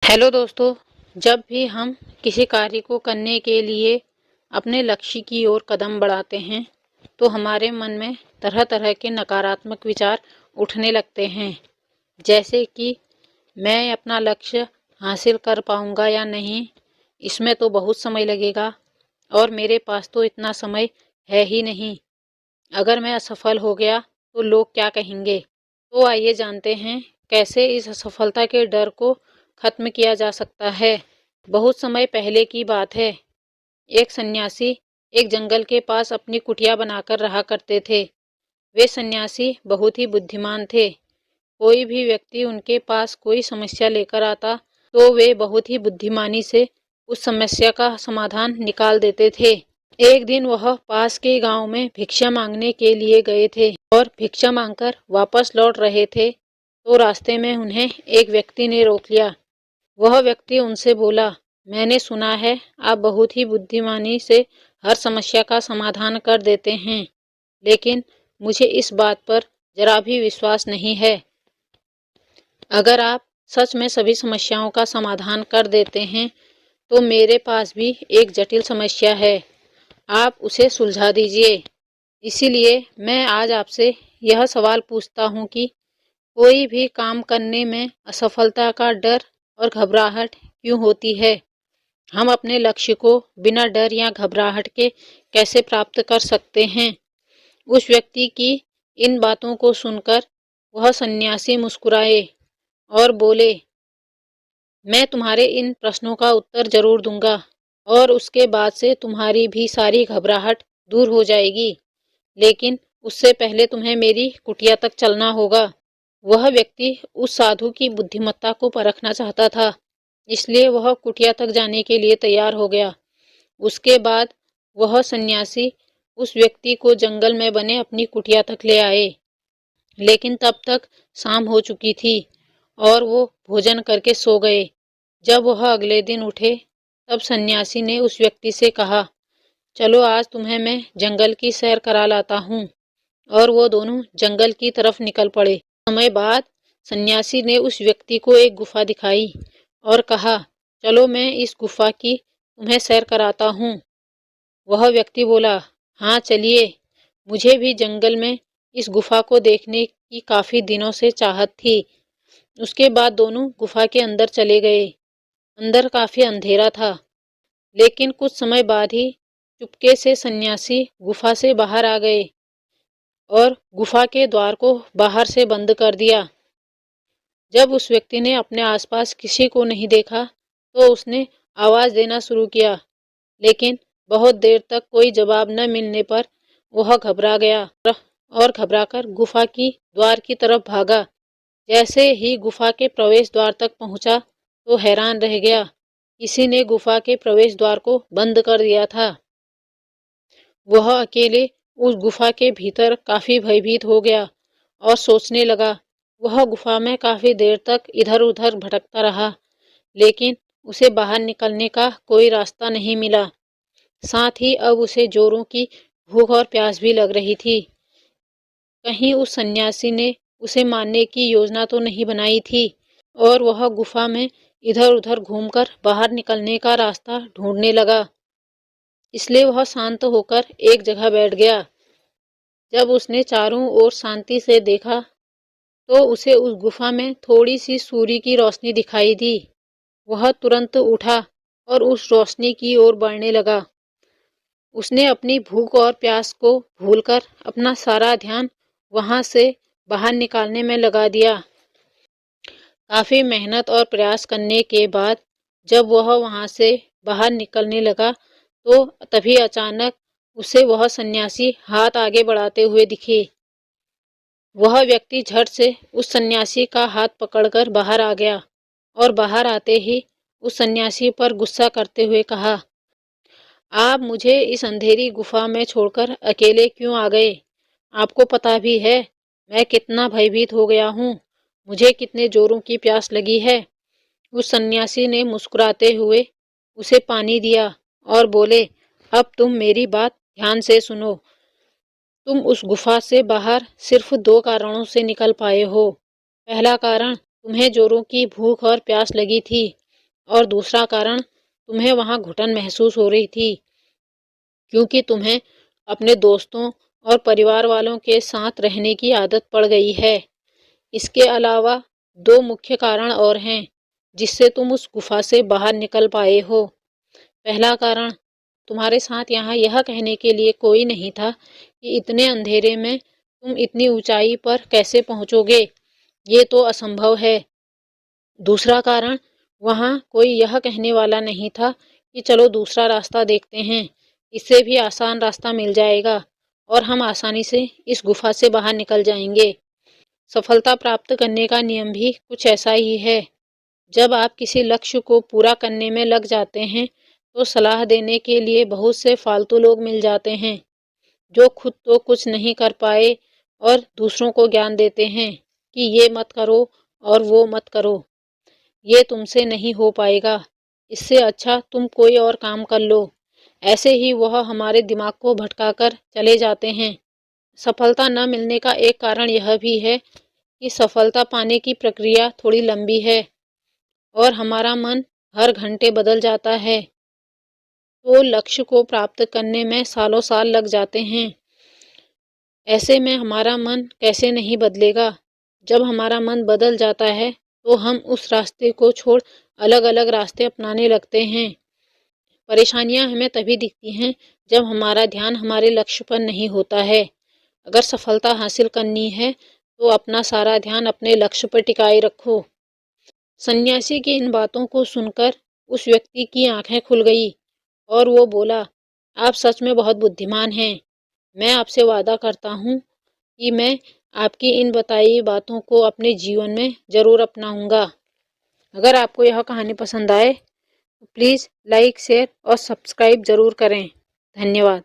Hello दोस्तों। जब भी हम किसी कार्य को करने के लिए अपने लक्ष्य की ओर कदम बढ़ाते हैं तो हमारे मन में तरह तरह के नकारात्मक विचार उठने लगते हैं। जैसे कि मैं अपना लक्ष्य हासिल कर पाऊंगा या नहीं, इसमें तो बहुत समय लगेगा और मेरे पास तो इतना समय है ही नहीं। अगर मैं असफल हो गया तो लोग क्या कहेंगे। तो आइए जानते हैं कैसे इस असफलता के डर को खत्म किया जा सकता है। बहुत समय पहले की बात है। एक सन्यासी एक जंगल के पास अपनी कुटिया बनाकर रहा करते थे। वे सन्यासी बहुत ही बुद्धिमान थे। कोई भी व्यक्ति उनके पास कोई समस्या लेकर आता तो वे बहुत ही बुद्धिमानी से उस समस्या का समाधान निकाल देते थे। एक दिन वह पास के गांव में भिक्षा मांगने के लिए गए थे और भिक्षा मांगकर वापस लौट रहे थे तो रास्ते में उन्हें एक व्यक्ति ने रोक लिया। वह व्यक्ति उनसे बोला, मैंने सुना है आप बहुत ही बुद्धिमानी से हर समस्या का समाधान कर देते हैं, लेकिन मुझे इस बात पर जरा भी विश्वास नहीं है। अगर आप सच में सभी समस्याओं का समाधान कर देते हैं तो मेरे पास भी एक जटिल समस्या है, आप उसे सुलझा दीजिए। इसीलिए मैं आज आपसे यह सवाल पूछता हूँ कि कोई भी काम करने में असफलता का डर और घबराहट क्यों होती है। हम अपने लक्ष्य को बिना डर या घबराहट के कैसे प्राप्त कर सकते हैं। उस व्यक्ति की इन बातों को सुनकर वह सन्यासी मुस्कुराए और बोले, मैं तुम्हारे इन प्रश्नों का उत्तर जरूर दूंगा और उसके बाद से तुम्हारी भी सारी घबराहट दूर हो जाएगी, लेकिन उससे पहले तुम्हें मेरी कुटिया तक चलना होगा। वह व्यक्ति उस साधु की बुद्धिमत्ता को परखना चाहता था, इसलिए वह कुटिया तक जाने के लिए तैयार हो गया। उसके बाद वह सन्यासी उस व्यक्ति को जंगल में बने अपनी कुटिया तक ले आए, लेकिन तब तक शाम हो चुकी थी और वो भोजन करके सो गए। जब वह अगले दिन उठे तब सन्यासी ने उस व्यक्ति से कहा, चलो आज तुम्हें मैं जंगल की सैर करा लाता हूँ। और वो दोनों जंगल की तरफ निकल पड़े। समय बाद सन्यासी ने उस व्यक्ति को एक गुफा दिखाई और कहा, चलो मैं इस गुफा की तुम्हें सैर कराता हूँ। वह व्यक्ति बोला, हाँ चलिए, मुझे भी जंगल में इस गुफा को देखने की काफी दिनों से चाहत थी। उसके बाद दोनों गुफा के अंदर चले गए। अंदर काफी अंधेरा था, लेकिन कुछ समय बाद ही चुपके से सन्यासी गुफा से बाहर आ गए और गुफा के द्वार को बाहर से बंद कर दिया। जब उस व्यक्ति ने अपने आसपास किसी को नहीं देखा तो उसने आवाज देना शुरू किया, लेकिन बहुत देर तक कोई जवाब न मिलने पर वह घबरा गया और घबराकर गुफा की द्वार की तरफ भागा। जैसे ही गुफा के प्रवेश द्वार तक पहुंचा तो हैरान रह गया, किसी ने गुफा के प्रवेश द्वार को बंद कर दिया था। वह अकेले उस गुफा के भीतर काफी भयभीत हो गया और सोचने लगा। वह गुफा में काफी देर तक इधर उधर भटकता रहा, लेकिन उसे बाहर निकलने का कोई रास्ता नहीं मिला। साथ ही अब उसे जोरों की भूख और प्यास भी लग रही थी। कहीं उस सन्यासी ने उसे मारने की योजना तो नहीं बनाई थी। और वह गुफा में इधर उधर घूमकर बाहर निकलने का रास्ता ढूंढने लगा। इसलिए वह शांत होकर एक जगह बैठ गया। जब उसने चारों ओर शांति से देखा तो उसे उस गुफा में थोड़ी सी सूर्य की रोशनी दिखाई दी। वह तुरंत उठा और उस रोशनी की ओर बढ़ने लगा। उसने अपनी भूख और प्यास को भूलकर अपना सारा ध्यान वहां से बाहर निकालने में लगा दिया। काफी मेहनत और प्रयास करने के बाद जब वह वहां से बाहर निकलने लगा तो तभी अचानक उसे वह सन्यासी हाथ आगे बढ़ाते हुए दिखे। वह व्यक्ति झट से उस सन्यासी का हाथ पकड़कर बाहर आ गया और बाहर आते ही उस सन्यासी पर गुस्सा करते हुए कहा, आप मुझे इस अंधेरी गुफा में छोड़कर अकेले क्यों आ गए? आपको पता भी है मैं कितना भयभीत हो गया हूँ, मुझे कितने जोरों की प्यास लगी है। उस सन्यासी ने मुस्कुराते हुए उसे पानी दिया और बोले, अब तुम मेरी बात ध्यान से सुनो। तुम उस गुफा से बाहर सिर्फ 2 कारणों से निकल पाए हो। पहला कारण, तुम्हें जोरों की भूख और प्यास लगी थी और दूसरा कारण तुम्हें वहाँ घुटन महसूस हो रही थी क्योंकि तुम्हें अपने दोस्तों और परिवार वालों के साथ रहने की आदत पड़ गई है। इसके अलावा दो मुख्य कारण और हैं जिससे तुम उस गुफा से बाहर निकल पाए हो। पहला कारण, तुम्हारे साथ यहाँ यह कहने के लिए कोई नहीं था कि इतने अंधेरे में तुम इतनी ऊंचाई पर कैसे पहुंचोगे, ये तो असंभव है। दूसरा कारण, वहाँ कोई यह कहने वाला नहीं था कि चलो दूसरा रास्ता देखते हैं, इससे भी आसान रास्ता मिल जाएगा और हम आसानी से इस गुफा से बाहर निकल जाएंगे। सफलता प्राप्त करने का नियम भी कुछ ऐसा ही है। जब आप किसी लक्ष्य को पूरा करने में लग जाते हैं तो सलाह देने के लिए बहुत से फालतू लोग मिल जाते हैं जो खुद तो कुछ नहीं कर पाए और दूसरों को ज्ञान देते हैं कि ये मत करो और वो मत करो, ये तुमसे नहीं हो पाएगा, इससे अच्छा तुम कोई और काम कर लो। ऐसे ही वह हमारे दिमाग को भटकाकर चले जाते हैं। सफलता न मिलने का एक कारण यह भी है कि सफलता पाने की प्रक्रिया थोड़ी लंबी है और हमारा मन हर घंटे बदल जाता है, तो लक्ष्य को प्राप्त करने में सालों साल लग जाते हैं। ऐसे में हमारा मन कैसे नहीं बदलेगा। जब हमारा मन बदल जाता है तो हम उस रास्ते को छोड़ अलग अलग रास्ते अपनाने लगते हैं। परेशानियां हमें तभी दिखती हैं जब हमारा ध्यान हमारे लक्ष्य पर नहीं होता है। अगर सफलता हासिल करनी है तो अपना सारा ध्यान अपने लक्ष्य पर टिकाए रखो। सन्यासी की इन बातों को सुनकर उस व्यक्ति की आंखें खुल गई और वो बोला, आप सच में बहुत बुद्धिमान हैं। मैं आपसे वादा करता हूँ कि मैं आपकी इन बताई बातों को अपने जीवन में ज़रूर अपनाऊंगा। अगर आपको यह कहानी पसंद आए तो प्लीज़ लाइक, शेयर और सब्सक्राइब ज़रूर करें। धन्यवाद।